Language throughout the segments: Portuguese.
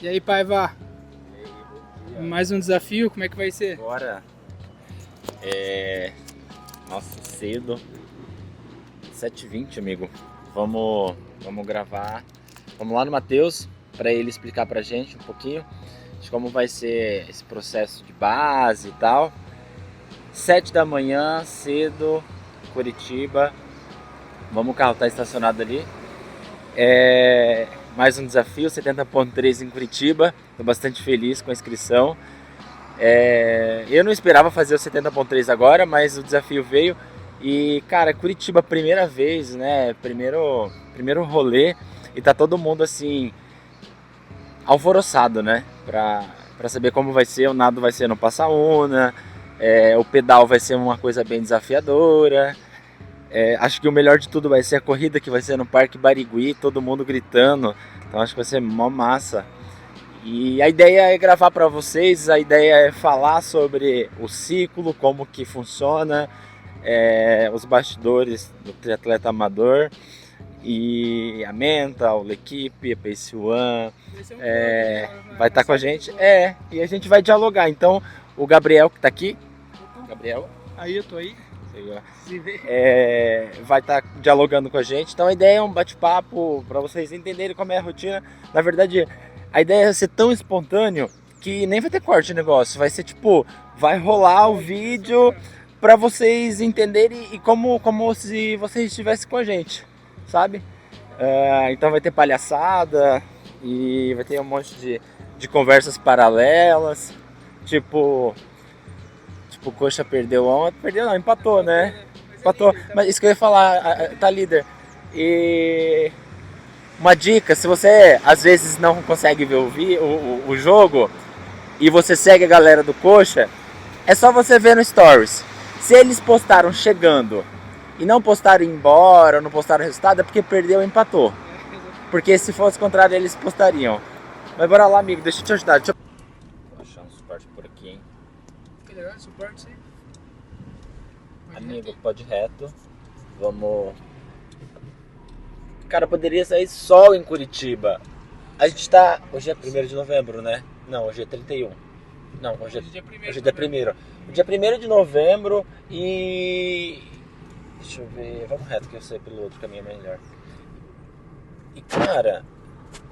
E aí, Paiva? Mais um desafio, como é que vai ser? Agora nossa, cedo. 7h20, amigo. Vamos gravar. Vamos lá no Matheus para ele explicar pra gente um pouquinho de como vai ser esse processo de base e tal. 7 da manhã, cedo, Curitiba. O carro tá estacionado ali. Mais um desafio, 70.3 em Curitiba. Tô bastante feliz com a inscrição. Eu não esperava fazer o 70.3 agora, mas o desafio veio. E, cara, Curitiba, primeira vez, né? Primeiro rolê. E tá todo mundo, assim, alvoroçado, né? Pra saber como vai ser. O nado vai ser no Passaúna. O pedal vai ser uma coisa bem desafiadora. Acho que o melhor de tudo vai ser a corrida, que vai ser no Parque Barigui, todo mundo gritando. Então acho que vai ser mó massa. E a ideia é gravar para vocês, a ideia é falar sobre o ciclo, como que funciona, os bastidores do triatleta amador, e a Mental, a equipe, a Pace One, vai estar com a gente, e a gente vai dialogar. Então o Gabriel que está aqui, Gabriel, Aí, eu tô aí. vai estar dialogando com a gente. Então a ideia é um bate-papo para vocês entenderem como é a rotina. Na verdade, a ideia é ser tão espontâneo que nem vai ter corte o negócio. Vai ser tipo, vai rolar o vídeo para vocês entenderem e como se vocês estivessem com a gente, sabe? Então vai ter palhaçada e vai ter um monte de conversas paralelas. Tipo, o Coxa perdeu ontem. Perdeu não, empatou, né? Empatou. Mas isso que eu ia falar, tá líder. E uma dica, se você às vezes não consegue ver o jogo e você segue a galera do Coxa, é só você ver no Stories. Se eles postaram chegando e não postaram embora, ou não postaram o resultado, é porque perdeu e empatou. Porque se fosse o contrário, eles postariam. Mas bora lá, amigo, deixa eu te ajudar. Vou achar um suporte por aqui, hein? Fica legal, suporte, sim. Amigo, pode reto. Vamos. Cara, poderia sair sol em Curitiba. A gente tá. Hoje é 1º de novembro, né? Não, hoje é 31. Não, hoje é dia 1º. Dia 1º de novembro e. Deixa eu ver. Vamos reto que eu sei pelo outro caminho melhor. E cara,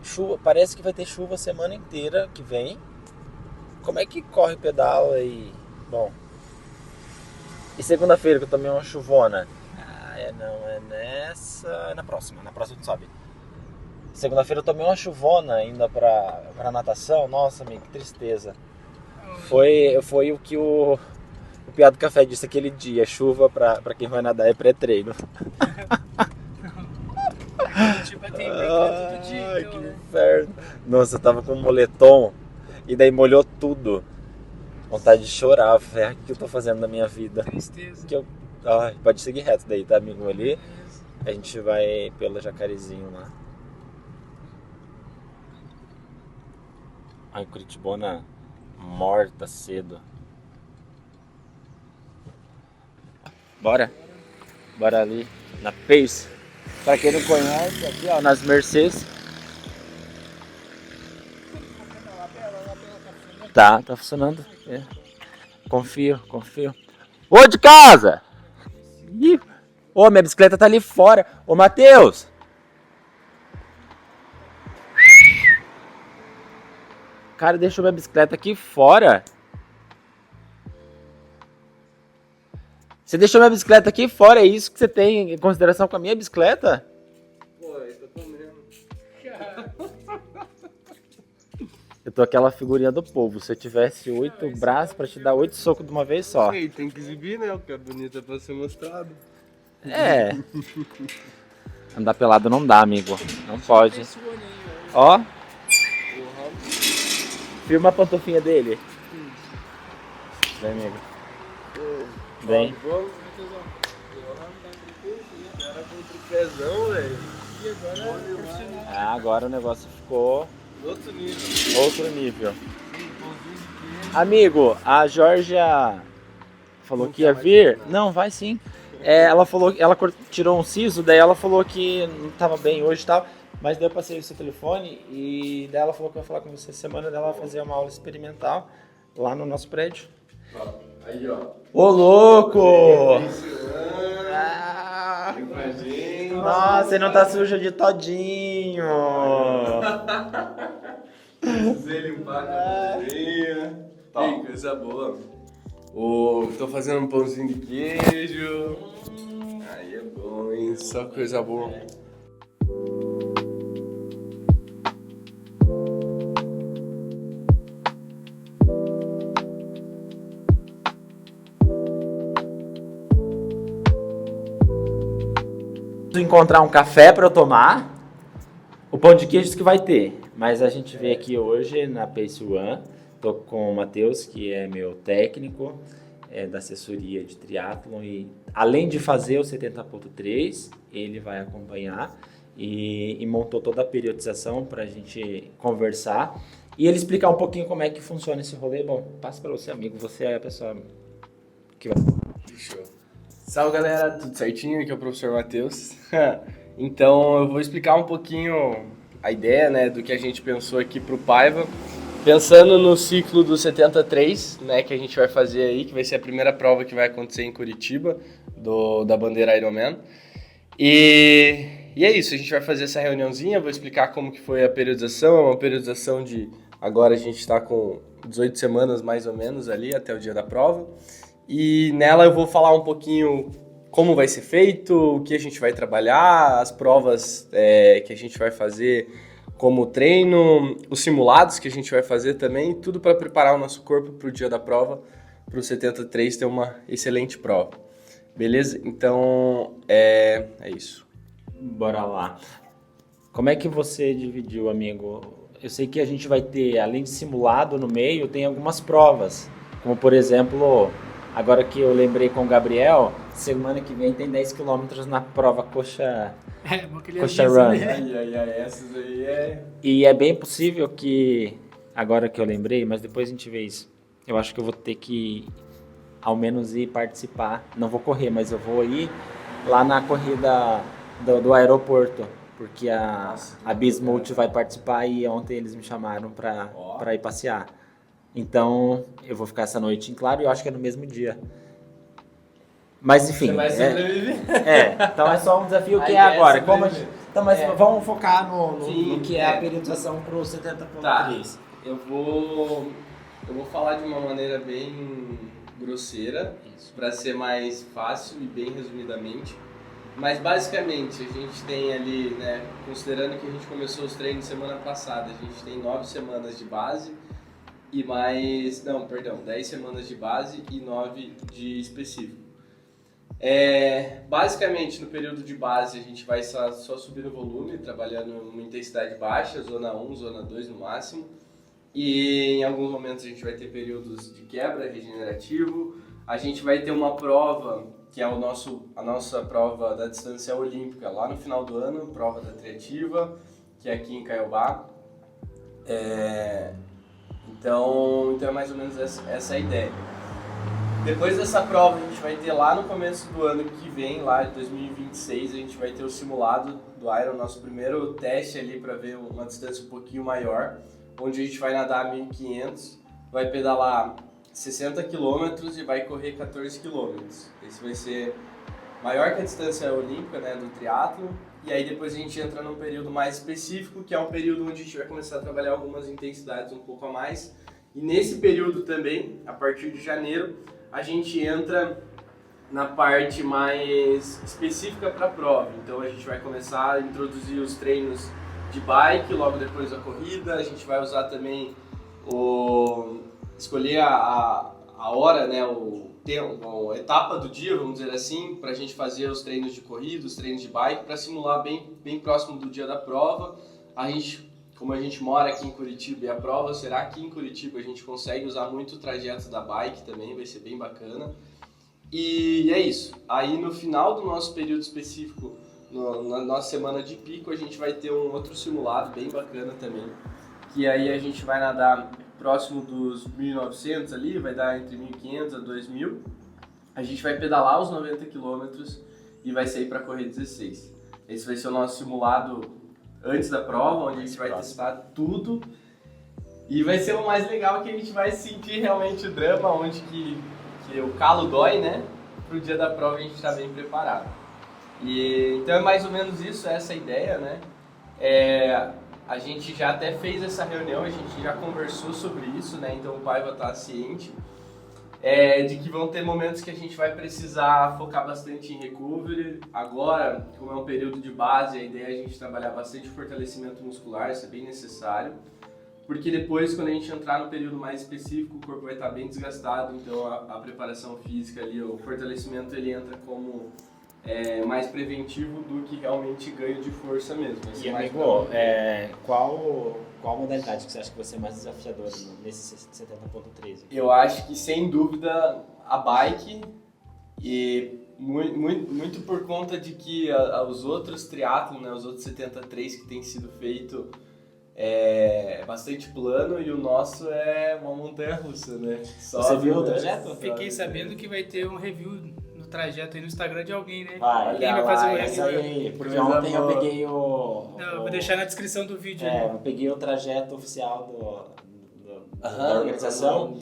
chuva. Parece que vai ter chuva a semana inteira que vem. Como é que corre pedala e. Bom. E segunda-feira que eu tomei uma chuvona. Não é nessa. É na próxima tu sabe. Segunda-feira eu tomei uma chuvona ainda pra natação. Nossa, amigo, que tristeza. Foi o que o Piá do Café disse aquele dia. Chuva pra quem vai nadar é pré-treino. Tipo, tem todo dia, Ai, então, que né? inferno. Nossa, eu tava com um moletom e daí molhou tudo. Vontade de chorar. O que eu tô fazendo na minha vida? Tristeza. Pode seguir reto daí, tá, amigo? Ali a gente vai pelo Jacarezinho lá. Ai, Curitibona morta cedo. Bora ali na Pace. Pra quem não conhece, aqui ó, nas Mercedes. Tá funcionando. Confio. Ô, de casa! Ih, minha bicicleta tá ali fora. Ô, Matheus! O cara deixou minha bicicleta aqui fora. Você deixou minha bicicleta aqui fora, é isso que você tem em consideração com a minha bicicleta? Pô, eu tô mesmo. Eu tô aquela figurinha do povo. Se eu tivesse 8 braços pra te dar 8 socos de uma vez só. Ei, tem que exibir, né? O que é bonito é pra ser mostrado. Andar pelado não dá, amigo. Não pode. Ó. Firma a pantufinha dele. Vem, amigo. Vem. Vamos, cara com tripézão, velho. Agora o negócio ficou Outro nível. outro nível. Amigo, a Georgia falou que ia vir. Não, vai sim. Ela falou, ela tirou um siso, daí ela falou que não tava bem hoje e tal. Mas daí eu passei o seu telefone e daí ela falou que eu ia falar com você semana, dela vai fazer uma aula experimental lá no nosso prédio. Aí, ó. Ô, louco! Imagina. Nossa, você não tá sujo de todinho! Precisei limpar a cozinha. Ih, coisa boa. Tô fazendo um pãozinho de queijo. Aí é bom, hein? Só coisa boa. Encontrar um café para eu tomar. O pão de queijo que vai ter, mas a gente veio aqui hoje na Pace One. Tô com o Matheus, que é meu técnico da assessoria de triatlon, e além de fazer o 70.3, ele vai acompanhar e montou toda a periodização para a gente conversar e ele explicar um pouquinho como é que funciona esse rolê. Bom, passo para você, amigo, você é a pessoa que vai... Show. Salve, galera, tudo certinho? Aqui é o professor Matheus. Então eu vou explicar um pouquinho a ideia, né, do que a gente pensou aqui pro Paiva. Pensando no ciclo do 73, né, que a gente vai fazer aí, que vai ser a primeira prova que vai acontecer em Curitiba, da bandeira Ironman. E é isso, a gente vai fazer essa reuniãozinha, vou explicar como que foi a periodização. É uma periodização de... Agora a gente está com 18 semanas mais ou menos ali, até o dia da prova. E nela eu vou falar um pouquinho como vai ser feito, o que a gente vai trabalhar, as provas que a gente vai fazer como treino, os simulados que a gente vai fazer também, tudo para preparar o nosso corpo para o dia da prova, para o 73 ter uma excelente prova. Beleza? Então, é isso. Bora lá. Como é que você dividiu, amigo? Eu sei que a gente vai ter, além de simulado no meio, tem algumas provas, como por exemplo... Agora que eu lembrei com o Gabriel, semana que vem tem 10 km na prova coxa run. Essas aí é... E é bem possível que, agora que eu lembrei, mas depois a gente vê isso, eu acho que eu vou ter que ao menos ir participar. Não vou correr, mas eu vou ir lá na corrida do aeroporto, porque a Bismuth vai participar e ontem eles me chamaram para ir passear. Então, eu vou ficar essa noite em claro e eu acho que é no mesmo dia. Mas enfim. Você vai sobreviver. Então é só um desafio que é agora. Como a gente, então, mas vamos focar no que é a periodização para o 70.3. Tá. Eu vou falar de uma maneira bem grosseira, para ser mais fácil e bem resumidamente. Mas basicamente a gente tem ali, né, considerando que a gente começou os treinos semana passada, a gente tem 9 semanas de base. E mais, 10 semanas de base e 9 de específico. Basicamente, no período de base, a gente vai só subir o volume, trabalhando uma intensidade baixa, zona 1, zona 2 no máximo. E em alguns momentos a gente vai ter períodos de quebra, regenerativo. A gente vai ter uma prova, que é a nossa prova da distância olímpica, lá no final do ano, prova da triativa, que é aqui em Caiobá. Então é mais ou menos essa a ideia. Depois dessa prova a gente vai ter lá no começo do ano que vem, lá de 2026, a gente vai ter o simulado do Iron, nosso primeiro teste ali para ver uma distância um pouquinho maior, onde a gente vai nadar 1.500, vai pedalar 60 km e vai correr 14 km. Esse vai ser maior que a distância olímpica, né, do triatlo. E aí depois a gente entra num período mais específico, que é um período onde a gente vai começar a trabalhar algumas intensidades um pouco a mais. E nesse período também, a partir de janeiro, a gente entra na parte mais específica para a prova. Então a gente vai começar a introduzir os treinos de bike, logo depois da corrida. A gente vai usar também escolher a hora, né, a etapa do dia, vamos dizer assim, para a gente fazer os treinos de corrida, os treinos de bike, para simular bem próximo do dia da prova. Como a gente mora aqui em Curitiba e a prova será aqui em Curitiba, a gente consegue usar muito o trajeto da bike também, vai ser bem bacana. E é isso. Aí no final do nosso período específico, na nossa semana de pico, a gente vai ter um outro simulado bem bacana também, que aí a gente vai nadar próximo dos 1.900 ali, vai dar entre 1.500 a 2.000. A gente vai pedalar os 90 km e vai sair para correr 16. Esse vai ser o nosso simulado antes da prova, onde a gente vai testar tudo. E vai ser o mais legal, que a gente vai sentir realmente o drama, onde que o calo dói, né? Pro dia da prova a gente tá bem preparado. Então é mais ou menos isso, essa ideia, né? A gente já até fez essa reunião, a gente já conversou sobre isso, né? Então o Paiva tá ciente de que vão ter momentos que a gente vai precisar focar bastante em recovery. Agora, como é um período de base, a ideia é a gente trabalhar bastante fortalecimento muscular, isso é bem necessário. Porque depois, quando a gente entrar no período mais específico, o corpo vai estar bem desgastado, então a preparação física ali, o fortalecimento, ele entra como mais preventivo do que realmente ganho de força mesmo. E amigo, qual modalidade que você acha que vai ser mais desafiadora nesse 70.13? Eu acho que, sem dúvida, a bike, e muito por conta de que os outros triatlons, né, os outros 73 que tem sido feito, é bastante plano, e o nosso é uma montanha-russa, né? Você viu o trajeto? Fiquei sabendo que vai ter um review no trajeto aí no Instagram de alguém, né? Quem vai fazer o review? review? Porque ontem eu peguei Não, vou deixar na descrição do vídeo. eu peguei o trajeto oficial da organização,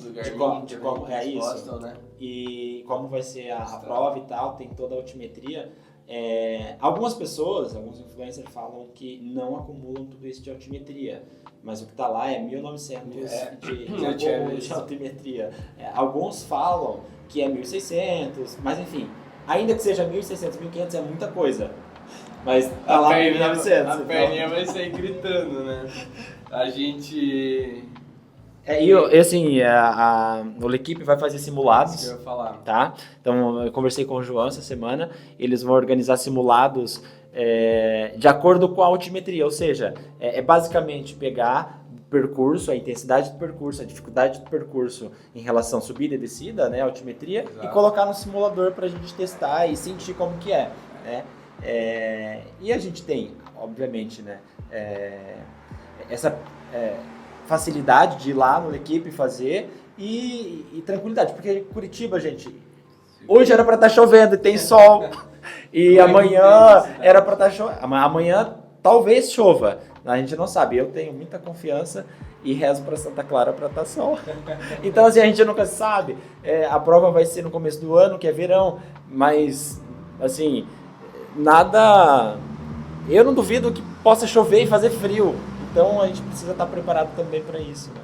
de como é isso, postam, né? E como vai ser a prova e tal, tem toda a altimetria. Algumas pessoas, alguns influencers falam que não acumulam tudo isso de altimetria, mas o que está lá é 1900 de altimetria. Alguns falam que é 1600, mas enfim, ainda que seja 1600, 1500 é muita coisa, mas tá lá 1900. A perninha vai sair gritando, né? A gente... o L'Equipe vai fazer simulados, Isso que eu ia falar. tá? Então, eu conversei com o João essa semana, eles vão organizar simulados de acordo com a altimetria, ou seja, basicamente pegar o percurso, a intensidade do percurso, a dificuldade do percurso em relação à subida e descida, né, altimetria, Exato. E colocar no simulador para a gente testar e sentir como que é, né? E a gente tem, obviamente, né, essa... facilidade de ir lá no L'Equipe fazer e tranquilidade, porque Curitiba, gente, hoje era para estar chovendo e tem sol, e amanhã era para estar chovendo, amanhã talvez chova, a gente não sabe. Eu tenho muita confiança e rezo para Santa Clara para estar sol. Então, assim, a gente nunca sabe. A prova vai ser no começo do ano, que é verão, mas, assim, nada... Eu não duvido que possa chover e fazer frio. Então a gente precisa estar preparado também para isso, né?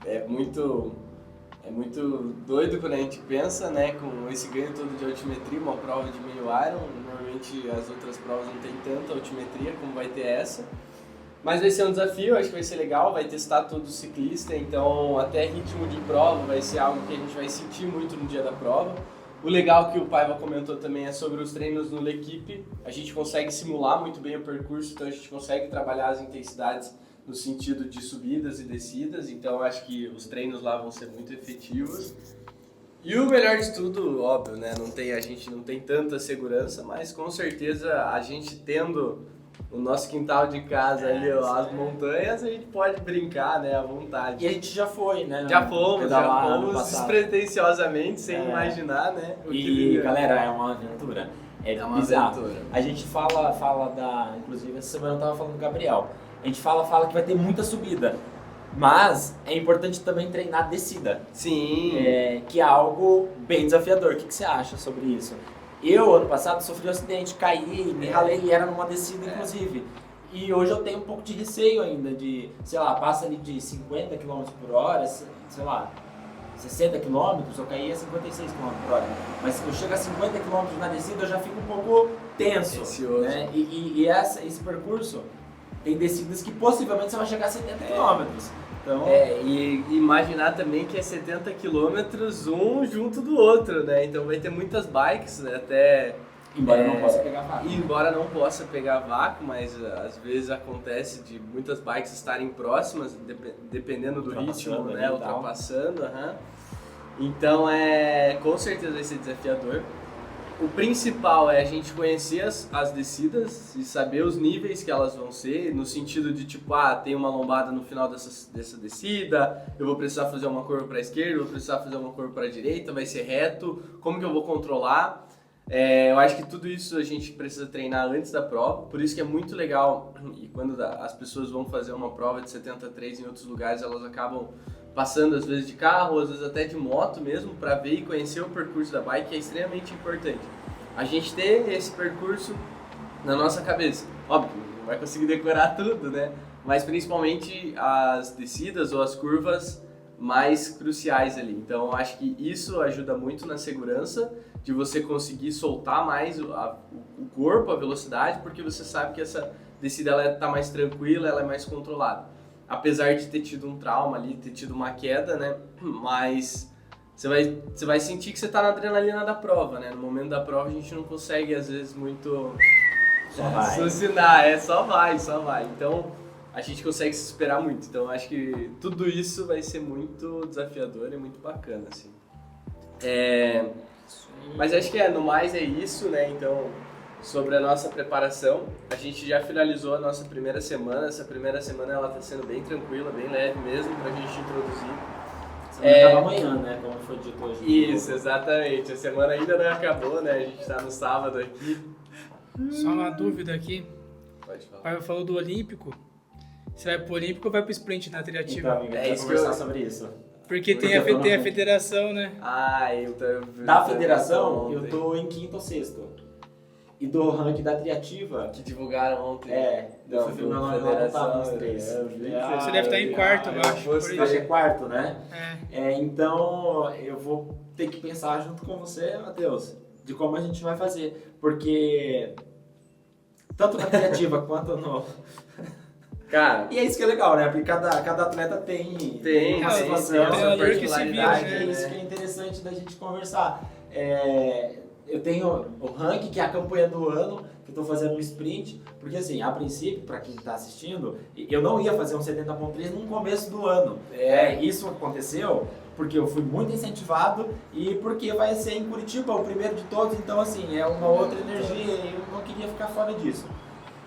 É muito doido quando a gente pensa, né, com esse ganho todo de altimetria, uma prova de meio Iron. Normalmente as outras provas não tem tanta altimetria como vai ter essa. Mas vai ser um desafio, acho que vai ser legal, vai testar todo o ciclista, então até ritmo de prova vai ser algo que a gente vai sentir muito no dia da prova. O legal que o Paiva comentou também é sobre os treinos no L'Equipe. A gente consegue simular muito bem o percurso, então a gente consegue trabalhar as intensidades no sentido de subidas e descidas, então acho que os treinos lá vão ser muito efetivos. E o melhor de tudo, óbvio, né? A gente não tem tanta segurança, mas com certeza a gente tendo o nosso quintal de casa ali, as montanhas, a gente pode brincar, né, à vontade. E a gente já foi, né? Já fomos despretensiosamente, sem imaginar, né? Galera, é uma aventura. É uma bizarro. Aventura. A gente fala inclusive essa semana eu tava falando com o Gabriel. A gente fala que vai ter muita subida. Mas é importante também treinar descida. Sim. Que é algo bem desafiador. O que você acha sobre isso? Eu, ano passado, sofri um acidente, caí, me ralei e era numa descida, inclusive. E hoje eu tenho um pouco de receio ainda de, sei lá, passa ali de 50 km por hora, sei lá, 60 km, eu caí a 56 km por hora. Mas se eu chego a 50 km na descida, eu já fico um pouco tenso. Ansioso. Né? E esse percurso tem descidas que possivelmente você vai chegar a 70 km. Então... e imaginar também que é 70 km um junto do outro, né? Então vai ter muitas bikes, né? Até... Embora não possa pegar vácuo. Embora não possa pegar vácuo, mas às vezes acontece de muitas bikes estarem próximas, dependendo do ritmo, né? Ultrapassando. Então com certeza vai ser desafiador. O principal é a gente conhecer as descidas e saber os níveis que elas vão ser, no sentido de tipo, tem uma lombada no final dessa descida, eu vou precisar fazer uma curva para a esquerda, eu vou precisar fazer uma curva para a direita, vai ser reto, como que eu vou controlar? Eu acho que tudo isso a gente precisa treinar antes da prova, por isso que é muito legal, e quando as pessoas vão fazer uma prova de 73 em outros lugares, elas acabam passando às vezes de carro, às vezes até de moto mesmo, para ver e conhecer o percurso da bike, que é extremamente importante. A gente ter esse percurso na nossa cabeça. Óbvio, não vai conseguir decorar tudo, né? Mas principalmente as descidas ou as curvas mais cruciais ali. Então, eu acho que isso ajuda muito na segurança de você conseguir soltar mais o corpo, a velocidade, porque você sabe que essa descida ela tá mais tranquila, ela é mais controlada. Apesar de ter tido um trauma ali, ter tido uma queda, né? Mas você vai sentir que você tá na adrenalina da prova, né? No momento da prova a gente não consegue, às vezes, muito raciocinar, só vai. Então, a gente consegue se superar muito. Então, acho que tudo isso vai ser muito desafiador e muito bacana, assim. Mas acho que no mais é isso, né? Então, sobre a nossa preparação, a gente já finalizou a nossa primeira semana. Essa primeira semana ela tá sendo bem tranquila, bem leve mesmo pra gente introduzir. Semana acaba amanhã, né? Como foi dito hoje. Isso, exatamente. A semana ainda não acabou, né? A gente tá no sábado aqui. Só uma dúvida aqui. Pode falar. O Paiva falou do Olímpico. Você vai pro Olímpico ou vai pro sprint na triativa? Então, amigo, a gente vai conversar sobre isso. Porque tem a federação, né? Da federação, eu tô em quinto ou sexto. E do ranking da triativa... Que divulgaram ontem. Eu fui meu nome lá, não tava nos três. Você deve estar em quarto, eu acho. Eu acho que é quarto, né? É. Então, eu vou ter que pensar junto com você, Matheus, de como a gente vai fazer. Porque, tanto na criativa quanto no... Cara, E é isso que é legal, né? Porque cada atleta tem uma situação, tem uma uma particularidade, que se vira, né? é isso que é interessante da gente conversar. Eu tenho o ranking, que é a campanha do ano, que eu tô fazendo um sprint, porque assim, a princípio, para quem tá assistindo, eu não ia fazer um 70.3 no começo do ano. Isso aconteceu porque eu fui muito incentivado e porque vai ser em Curitiba o primeiro de todos, então assim, é uma outra energia e eu não queria ficar fora disso.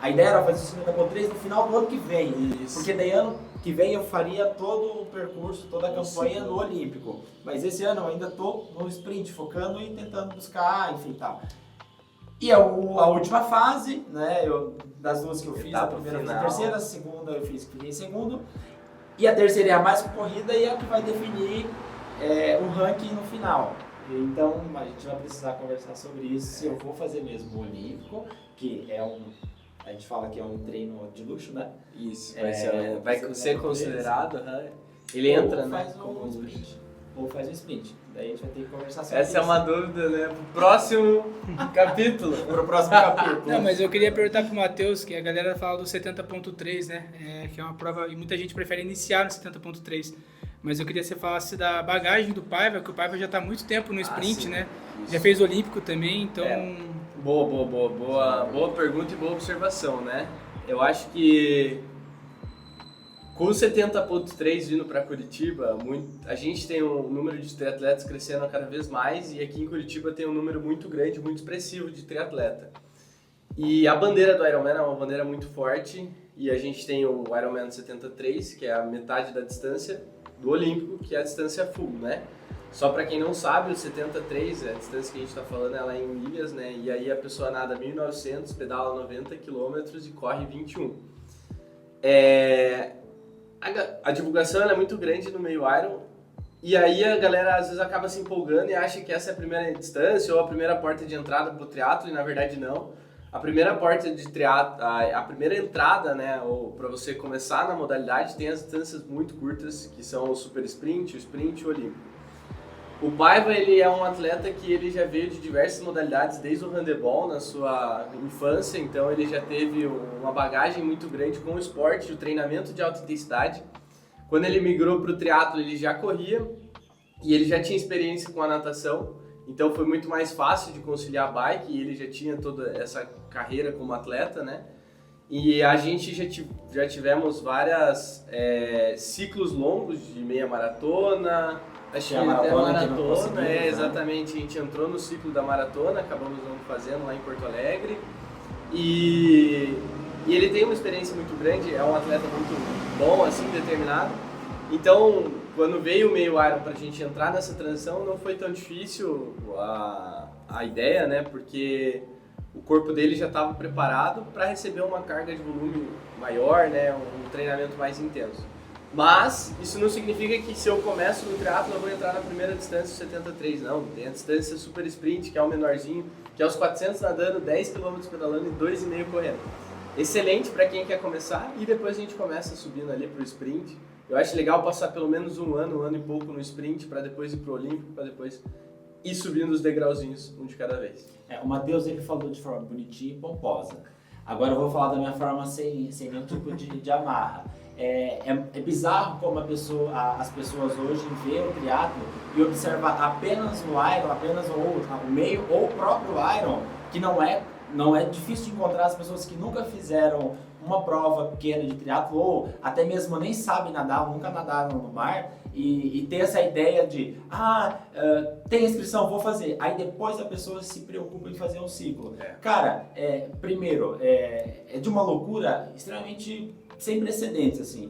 A ideia era fazer o 50.3 no final do ano que vem, porque daí ano que vem eu faria todo o percurso, toda a campanha no Olímpico. Mas esse ano eu ainda tô no sprint, focando e tentando buscar, enfim, tal. E a última fase, né, das duas que eu fiz, a primeira eu fiz a terceira, a segunda eu fiquei em segundo. E a terceira é a mais concorrida e é a que vai definir o ranking no final. Então a gente vai precisar conversar sobre isso, se eu vou fazer mesmo o Olímpico, que é a gente fala que é um treino de luxo, né? Isso, vai ser considerado, ele entra, né? Como sprint. Ou faz um sprint. Daí a gente vai ter que conversar sobre Essa é uma dúvida, né? Pro próximo capítulo. Pro próximo capítulo. Não, mas eu queria perguntar pro Matheus, que a galera fala do 70.3, né? Que é uma prova, e muita gente prefere iniciar no 70.3. Mas eu queria que você falasse da bagagem do Paiva, que o Paiva já tá há muito tempo no sprint, né? Isso. Já fez Olímpico também, então... Boa pergunta e boa observação, né? Eu acho que com o 70.3 vindo para Curitiba, a gente tem um número de triatletas crescendo cada vez mais e aqui em Curitiba tem um número muito grande, muito expressivo de triatleta. E a bandeira do Ironman é uma bandeira muito forte e a gente tem o Ironman 73, que é a metade da distância do Olímpico, que é a distância full, né? Só para quem não sabe, o 73, a distância que a gente está falando, ela é em milhas, né? E aí a pessoa nada 1.900, pedala 90 km e corre 21. A divulgação ela é muito grande no meio Iron, e aí a galera às vezes acaba se empolgando e acha que essa é a primeira distância ou a primeira porta de entrada para o triatlo, e na verdade não. A primeira porta de triatlo, a primeira entrada, né, ou para você começar na modalidade, tem as distâncias muito curtas, que são o super sprint, o sprint e o olímpico. O Paiva, ele é um atleta que ele já veio de diversas modalidades, desde o handebol na sua infância, então ele já teve uma bagagem muito grande com o esporte, o treinamento de alta intensidade. Quando ele migrou para o triatlo, ele já corria e ele já tinha experiência com a natação, então foi muito mais fácil de conciliar a bike e ele já tinha toda essa carreira como atleta, né? E a gente já tivemos vários ciclos longos de meia maratona. Acho que até a maratona, exatamente, a gente entrou no ciclo da maratona, acabamos não fazendo lá em Porto Alegre, e ele tem uma experiência muito grande, é um atleta muito bom, assim, determinado, então quando veio o meio Iron pra gente entrar nessa transição não foi tão difícil, a ideia, né? Porque o corpo dele já estava preparado para receber uma carga de volume maior, né? Um treinamento mais intenso. Mas isso não significa que se eu começo no triatlo eu vou entrar na primeira distância 73, não. Tem a distância super sprint, que é o menorzinho, que é os 400 nadando, 10 km pedalando e 2,5 correndo. Excelente para quem quer começar e depois a gente começa subindo ali pro sprint. Eu acho legal passar pelo menos um ano e pouco no sprint para depois ir pro Olímpico, para depois ir subindo os degrauzinhos, um de cada vez. O Matheus, ele falou de forma bonitinha e pomposa. Agora eu vou falar da minha forma sem nenhum tipo de amarra. É bizarro como as pessoas hoje veem o triatlo e observam apenas o Iron, apenas o meio ou o próprio Iron, que não é difícil de encontrar as pessoas que nunca fizeram uma prova pequena de triatlo ou até mesmo nem sabem nadar, nunca nadaram no mar e ter essa ideia de tem inscrição, vou fazer. Aí depois a pessoa se preocupa em fazer um ciclo. Cara, primeiro, é de uma loucura extremamente sem precedentes, assim.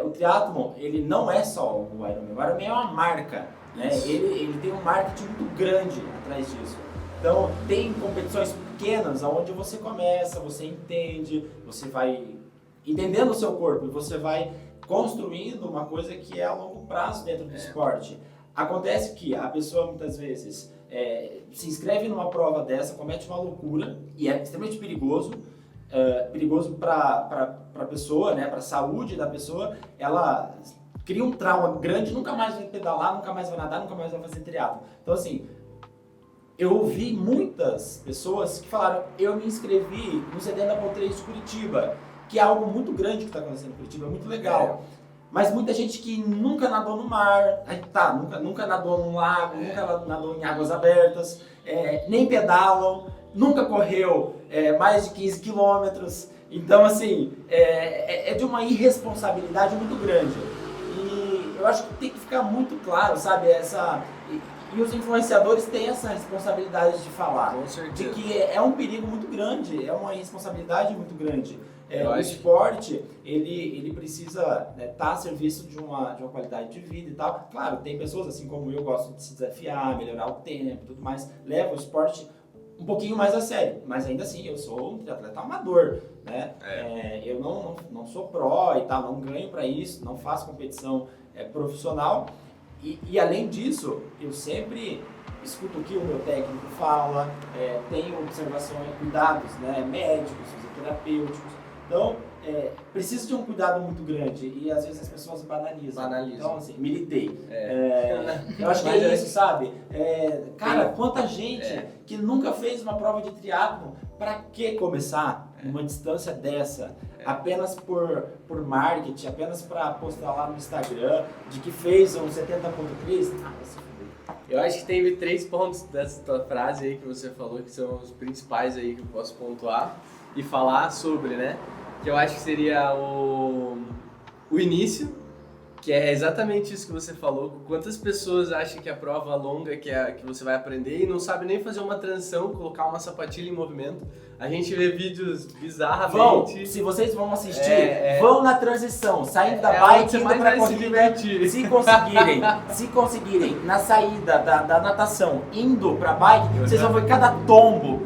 O triatlon, ele não é só o Ironman. O Ironman é uma marca, né? Ele tem um marketing muito grande atrás disso. Então, tem competições pequenas onde você começa, você entende, você vai entendendo o seu corpo e você vai construindo uma coisa que é a longo prazo dentro do esporte. Acontece que a pessoa muitas vezes se inscreve numa prova dessa, comete uma loucura e é extremamente perigoso. Perigoso para a pessoa, né, para a saúde da pessoa, ela cria um trauma grande, nunca mais vai pedalar, nunca mais vai nadar, nunca mais vai fazer triatlo. Então assim, eu ouvi muitas pessoas que falaram, eu me inscrevi no 70.3 de Curitiba, que é algo muito grande que está acontecendo em Curitiba, é muito legal. Mas muita gente que nunca nadou no mar, nunca nadou num lago, nunca nadou em águas abertas, nem pedalam, nunca correu mais de 15 quilômetros. Então, assim, é de uma irresponsabilidade muito grande. E eu acho que tem que ficar muito claro, sabe, e os influenciadores têm essa responsabilidade de falar. Com certeza. De que é um perigo muito grande, é uma responsabilidade muito grande. O acho esporte, ele precisa estar a serviço de uma qualidade de vida e tal. Claro, tem pessoas, assim como eu, gostam de se desafiar, melhorar o tempo e tudo mais, leva o esporte um pouquinho mais a sério, mas ainda assim, eu sou um atleta amador, né? Eu não sou pró e tal, não ganho para isso, não faço competição profissional e além disso, eu sempre escuto o que o meu técnico fala, tenho observações, cuidados, né, médicos, fisioterapêuticos, então precisa de um cuidado muito grande e às vezes as pessoas banalizam. Então assim, militei. Eu acho que é isso, sabe? Cara, quanta gente que nunca fez uma prova de triatlo, pra que começar numa distância dessa? Apenas por marketing, apenas para postar lá no Instagram de que fez um 70.3? Eu acho que teve 3 pontos dessa tua frase aí que você falou, que são os principais aí que eu posso pontuar e falar sobre, né? Que eu acho que seria o início, que é exatamente isso que você falou. Quantas pessoas acham que a prova longa que você vai aprender e não sabe nem fazer uma transição, colocar uma sapatilha em movimento. A gente vê vídeos bizarramente... Se vocês vão assistir, vão na transição, saindo da bike, indo pra corrida, se conseguirem, na saída da natação, indo pra bike, vocês vão ver cada tombo,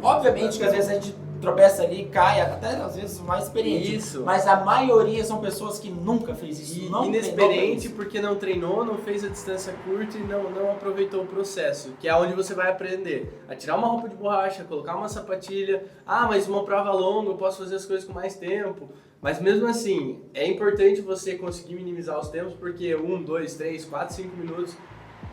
obviamente que às vezes a gente tropeça ali, cai, até às vezes o mais experiente. Isso. Mas a maioria são pessoas que nunca fez isso. Não inexperiente porque não treinou, não fez a distância curta e não aproveitou o processo, que é onde você vai aprender a tirar uma roupa de borracha, colocar uma sapatilha. Mas uma prova longa, eu posso fazer as coisas com mais tempo. Mas mesmo assim, é importante você conseguir minimizar os tempos, porque 1, 2, 3, 4, 5 minutos,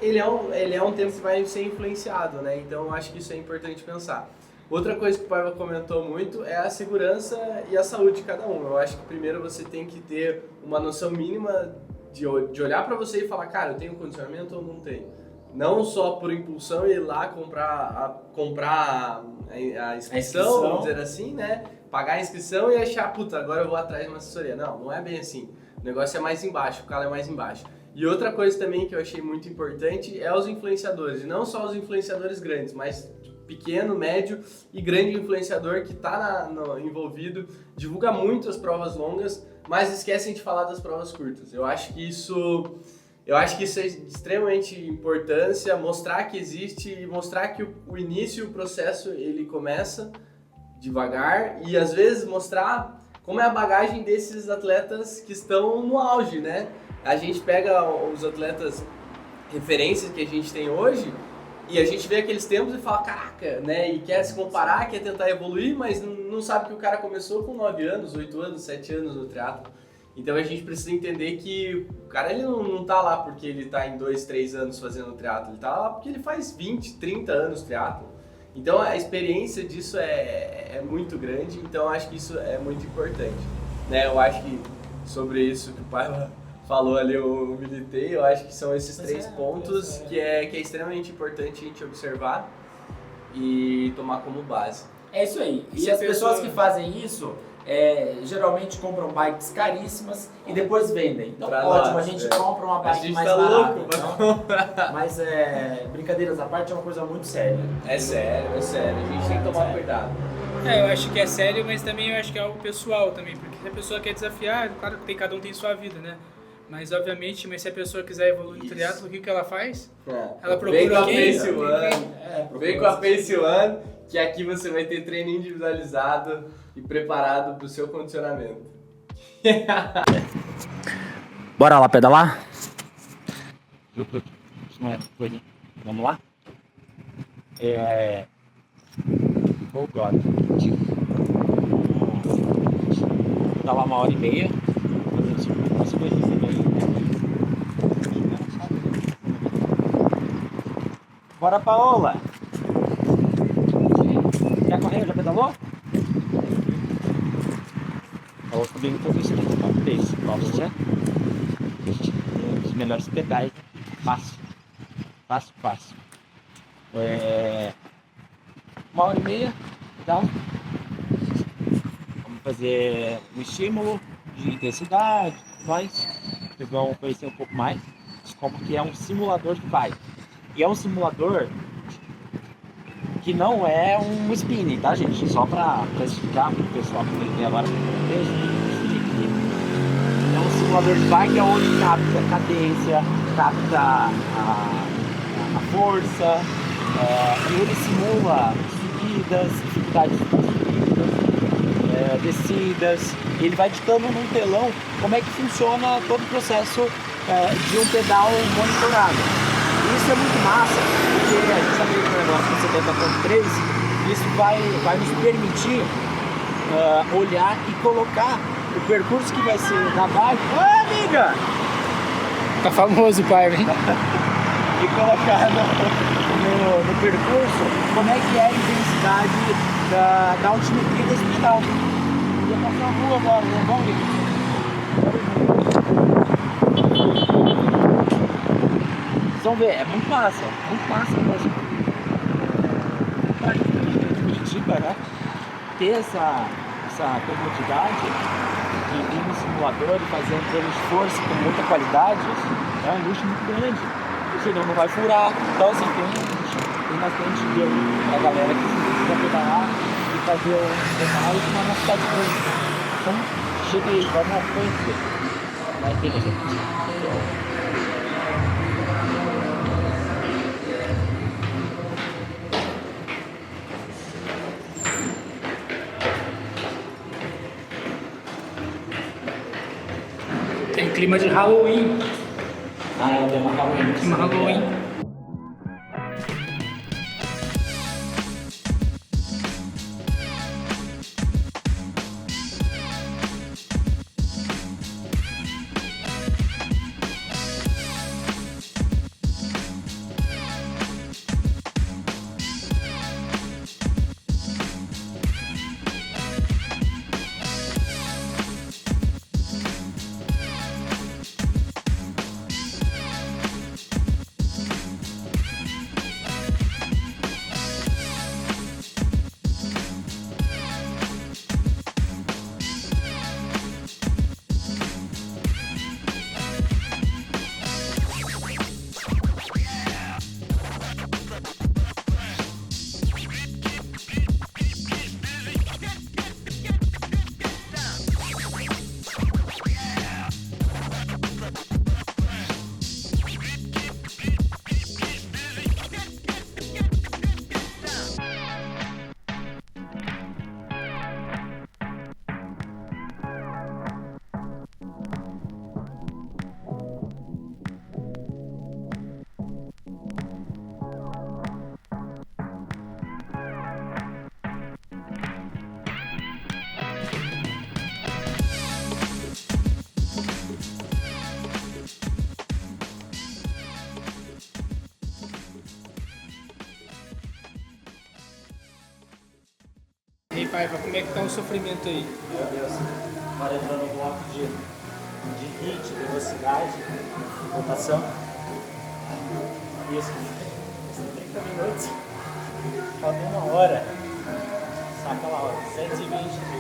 ele é um tempo que vai ser influenciado, né? Então eu acho que isso é importante pensar. Outra coisa que o Paiva comentou muito é a segurança e a saúde de cada um. Eu acho que primeiro você tem que ter uma noção mínima de olhar para você e falar, cara, eu tenho condicionamento ou não tenho? Não só por impulsão ir lá comprar a inscrição, vamos dizer assim, né? Pagar a inscrição e achar, puta, agora eu vou atrás de uma assessoria. Não é bem assim. O negócio é mais embaixo, o calo é mais embaixo. E outra coisa também que eu achei muito importante é os influenciadores. E não só os influenciadores grandes, mas pequeno, médio e grande influenciador que está envolvido, divulga muito as provas longas, mas esquecem de falar das provas curtas. Eu acho que isso Eu acho que isso é de extremamente importância, mostrar que existe e mostrar que o início, o processo, ele começa devagar e às vezes mostrar como é a bagagem desses atletas que estão no auge, né? A gente pega os atletas referências que a gente tem hoje e a gente vê aqueles tempos e fala, caraca, né? E quer se comparar, quer tentar evoluir, mas não sabe que o cara começou com 9 anos, 8 anos, 7 anos no triatlo. Então a gente precisa entender que o cara ele não tá lá porque ele tá em 2, 3 anos fazendo triatlo, ele tá lá porque ele faz 20, 30 anos triatlo. Então a experiência disso é muito grande, então eu acho que isso é muito importante. Né? Eu acho que sobre isso que o pai falou ali, eu militei, eu acho que são esses 3 pontos que é extremamente importante a gente observar e tomar como base. É isso aí. E as pessoas que fazem isso, geralmente compram bikes caríssimas e depois vendem. Então ótimo, a gente compra uma bike mais barata. Então, mas brincadeiras à parte, é uma coisa muito séria. É sério. A gente tem que tomar cuidado. Eu acho que é sério, mas também eu acho que é algo pessoal também, porque se a pessoa quer desafiar, claro que cada um tem sua vida, né? Mas obviamente, se a pessoa quiser evoluir no triatlo, o que ela faz? Ela procura vem com a quem? Pace One, vem com a Pace One, que aqui você vai ter treino individualizado e preparado para o seu condicionamento. Bora lá pedalar? Vamos lá? Oh God. Tá lá 1h30. As coisas aí. Bora, Paola! Já correu? Já pedalou? Paola também não foi isso, né? Paola já é um dos melhores pedais. Fácil. 1h30, tá? Vamos fazer um estímulo de intensidade, vocês vão conhecer um pouco mais como que é um simulador de bike. E é um simulador que não é um spinning, tá, gente? Só para explicar para o pessoal que entender agora é um simulador de bike onde capta a cadência, capta a força, e ele simula subidas, dificuldades de subidas, descidas. Ele vai ditando num telão como é que funciona todo o processo de um pedal monitorado. E isso é muito massa, porque a gente sabe que o negócio de 70.3, isso vai nos permitir olhar e colocar o percurso que vai ser da bike. Oi, amiga! Tá famoso o pai, hein? E colocar no percurso como é que é a intensidade da altimetria desse pedal. Ia passar a rua agora, né? Vamos ver. Vocês vão ver, é muito massa mesmo. Curitiba, né? Ter essa comodidade de vir no simulador e fazer um treino de força com muita qualidade é um luxo muito grande. O senão não vai furar. Então assim, tem bastante dinheiro pra galera que precisa pedalar e fazer um pedal e tomar uma cidade grande. Então chega aí, vamos lá conhecer. Vai ter gente. Tem clima de Halloween. Tem uma Halloween. Clima Halloween. Paiva, como é que tá o sofrimento aí? Meu Deus. Agora entrando no bloco de hit, velocidade, rotação. Isso. 30 minutos. Falta 1 hora. Saca lá, ó. 120.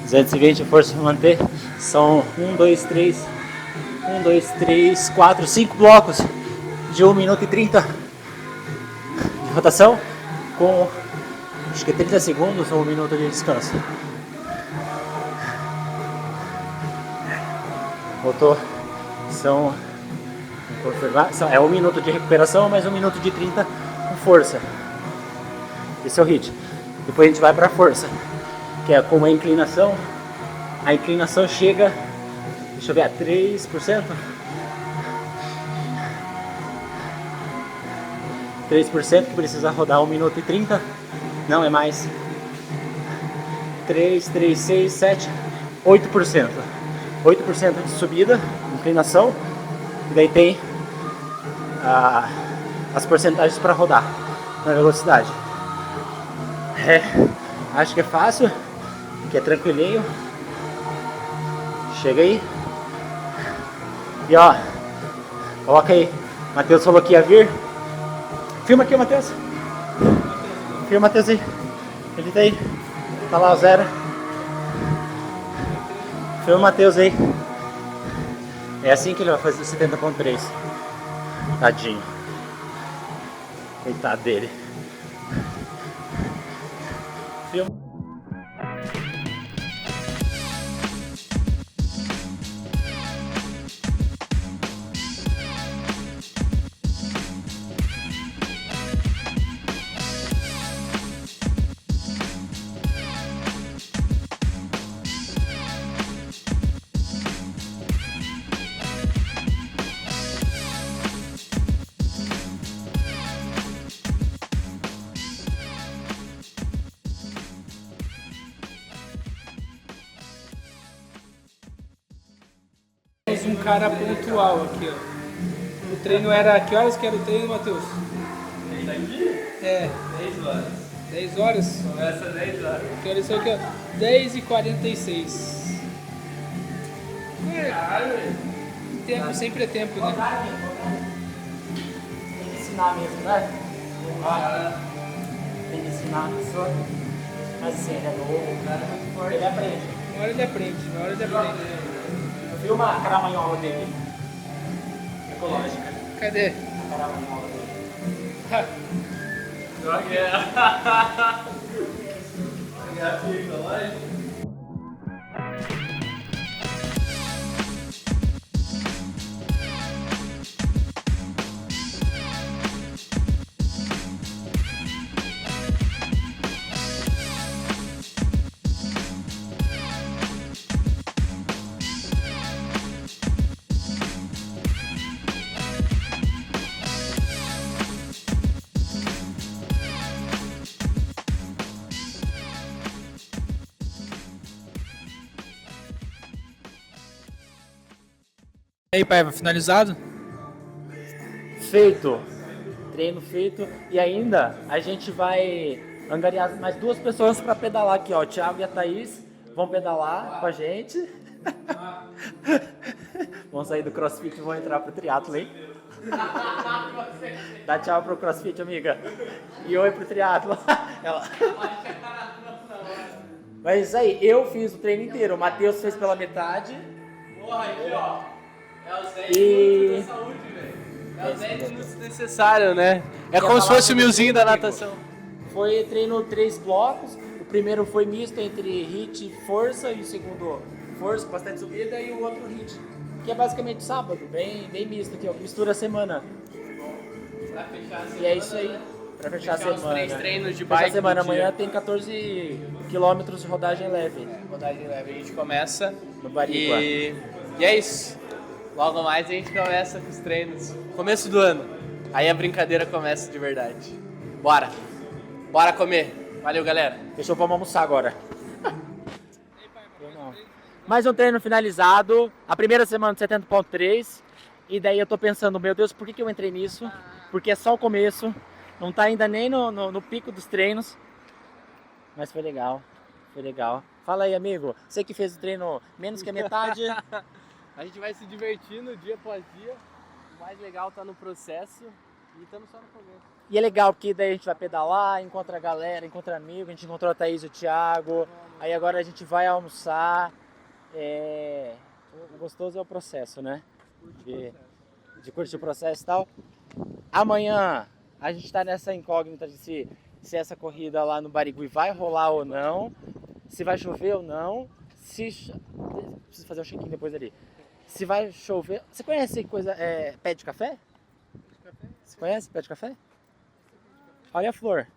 220 força para manter. São 4, 5 blocos de 1 minuto e 30 de rotação com acho que 30 segundos ou 1 minuto de descanso. Voltou. É 1 minuto de recuperação mais 1 minuto de 30 com força. Esse é o hit. Depois a gente vai para a força, que é com uma inclinação. A inclinação chega, deixa eu ver, a 3%. 3% que precisa rodar 1 minuto e 30. Não, é mais. 3, 6, 7, 8%. 8% de subida, inclinação. E daí tem as porcentagens para rodar na velocidade. Acho que é fácil, que é tranquilinho. Chega aí. E ó, coloca aí. Matheus falou que ia vir. Filma aqui o Matheus. Filma o Matheus aí. Ele tá aí. Tá lá o 0. Filma o Matheus aí. É assim que ele vai fazer o 70.3. Tadinho. Coitado dele. Filma. Temos um cara pontual aqui, ó. O treino era... Que horas que era o treino, Matheus? Esse aqui? É. 10 horas. 10 horas? Começa às 10 horas. Que horas são aqui, ó? 10h46. Tempo, sempre é tempo, né? Tem que ensinar mesmo, né? Tem que ensinar a pessoa. Mas assim, ele é novo, o cara é muito forte. Ele aprende. Uma hora ele aprende, uma hora ele aprende. Viu uma caramanhola dele? Ecológica. Cadê? A caramanhola dele. E aí, Paiva, finalizado? Feito. Treino feito. E ainda a gente vai angariar mais 2 pessoas para pedalar aqui, ó. O Thiago e a Thaís vão pedalar com a gente. Vão sair do CrossFit e vão entrar pro triatlo, hein? Dá tchau pro CrossFit, amiga. E oi pro triatlo. Ela... Mas isso aí, eu fiz o treino inteiro. O Matheus fez pela metade. Porra, aqui ó. É os 10 E- minutos da saúde, velho. É os 10 minutos necessários, né? É Quer como se falar fosse o sobre milzinho da isso, natação. Foi treino 3 blocos. O primeiro foi misto entre HIIT e força, e o segundo força com bastante subida, e o outro HIIT, que é basicamente sábado, bem misto aqui, ó, mistura a semana. Pra fechar a semana. E é isso aí, pra fechar a Fechar os semana. 3 treinos de Fechar a bike semana, do dia. amanhã tem 14 km de rodagem leve Rodagem leve, a gente começa. no Barigua. E é isso. Logo mais a gente começa com os treinos. Começo do ano. Aí a brincadeira começa de verdade. Bora. Bora comer. Valeu, galera. Fechou, vamos almoçar agora. Mais um treino finalizado. A primeira semana de 70.3. E daí eu tô pensando, meu Deus, por que que eu entrei nisso? Porque é só o começo, não tá ainda nem no pico dos treinos. Mas foi legal, foi legal. Fala aí, amigo, você que fez o treino menos que a metade. A gente vai se divertindo dia após dia. O mais legal tá no processo e estamos só no começo. E é legal porque daí a gente vai pedalar, encontra a galera, encontra amigo, a gente encontrou a Thaís e o Thiago. Aí agora a gente vai almoçar. O gostoso é o processo, né? De curtir o processo e tal. Amanhã a gente tá nessa incógnita de se essa corrida lá no Barigui vai rolar ou não, se vai chover ou não, preciso fazer um check-in depois ali. Se vai chover. Você conhece coisa. Pé de café? Você conhece pé de café? Olha a flor.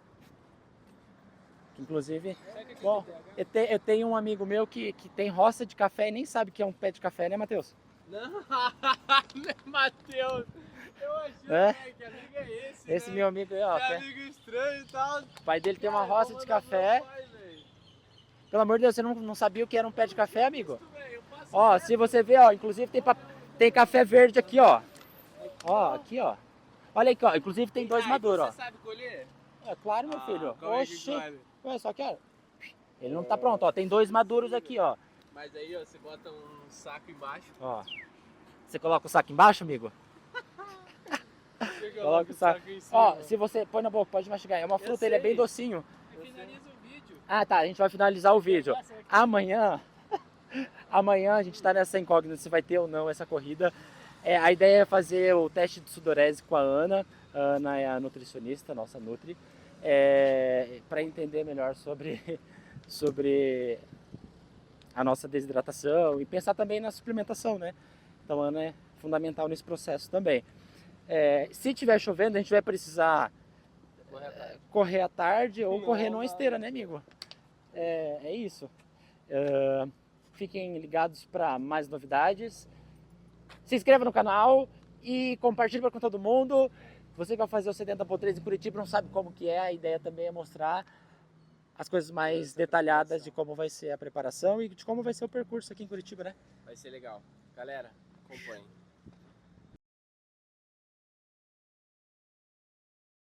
Que, inclusive. Bom, eu tenho um amigo meu que tem roça de café e nem sabe que é um pé de café, né, Matheus? Não, Matheus! Eu achei que amigo é esse? Esse né? meu amigo aí, ó. É amigo estranho e tal. O pai dele tem uma roça de café. Pelo amor de Deus, você não sabia o que era um pé de café, amigo? Ó, se você ver, ó, inclusive tem café verde aqui, ó. Ó, aqui, ó. Olha aqui, ó. Inclusive tem dois maduros, ó. Você sabe colher? É claro, meu filho. como é que Oxi. colhe? Ué, só que, ó. Ele não tá pronto, ó. Tem dois maduros aqui, ó. Mas aí, ó, você bota um saco embaixo. Ó. Você coloca o saco embaixo, amigo? Você Coloca o saco. em cima. Ó, se você põe na boca, pode mastigar. É uma fruta, ele é sei. bem docinho. Finaliza o vídeo. Ah, tá. A gente vai finalizar o vídeo. Amanhã a gente tá nessa incógnita se vai ter ou não essa corrida. A ideia é fazer o teste de sudorese com a Ana. A Ana é a nutricionista, nossa Nutri. Para entender melhor sobre a nossa desidratação e pensar também na suplementação, né? Então a Ana é fundamental nesse processo também. Se tiver chovendo, a gente vai precisar correr à tarde ou correr numa esteira, né, amigo? É isso. Fiquem ligados para mais novidades. Se inscreva no canal e compartilhe com todo mundo. Você que vai fazer o 70.3 em Curitiba não sabe como que é, a ideia também é mostrar as coisas mais detalhadas de como vai ser a preparação e de como vai ser o percurso aqui em Curitiba, né? Vai ser legal. Galera, acompanhe.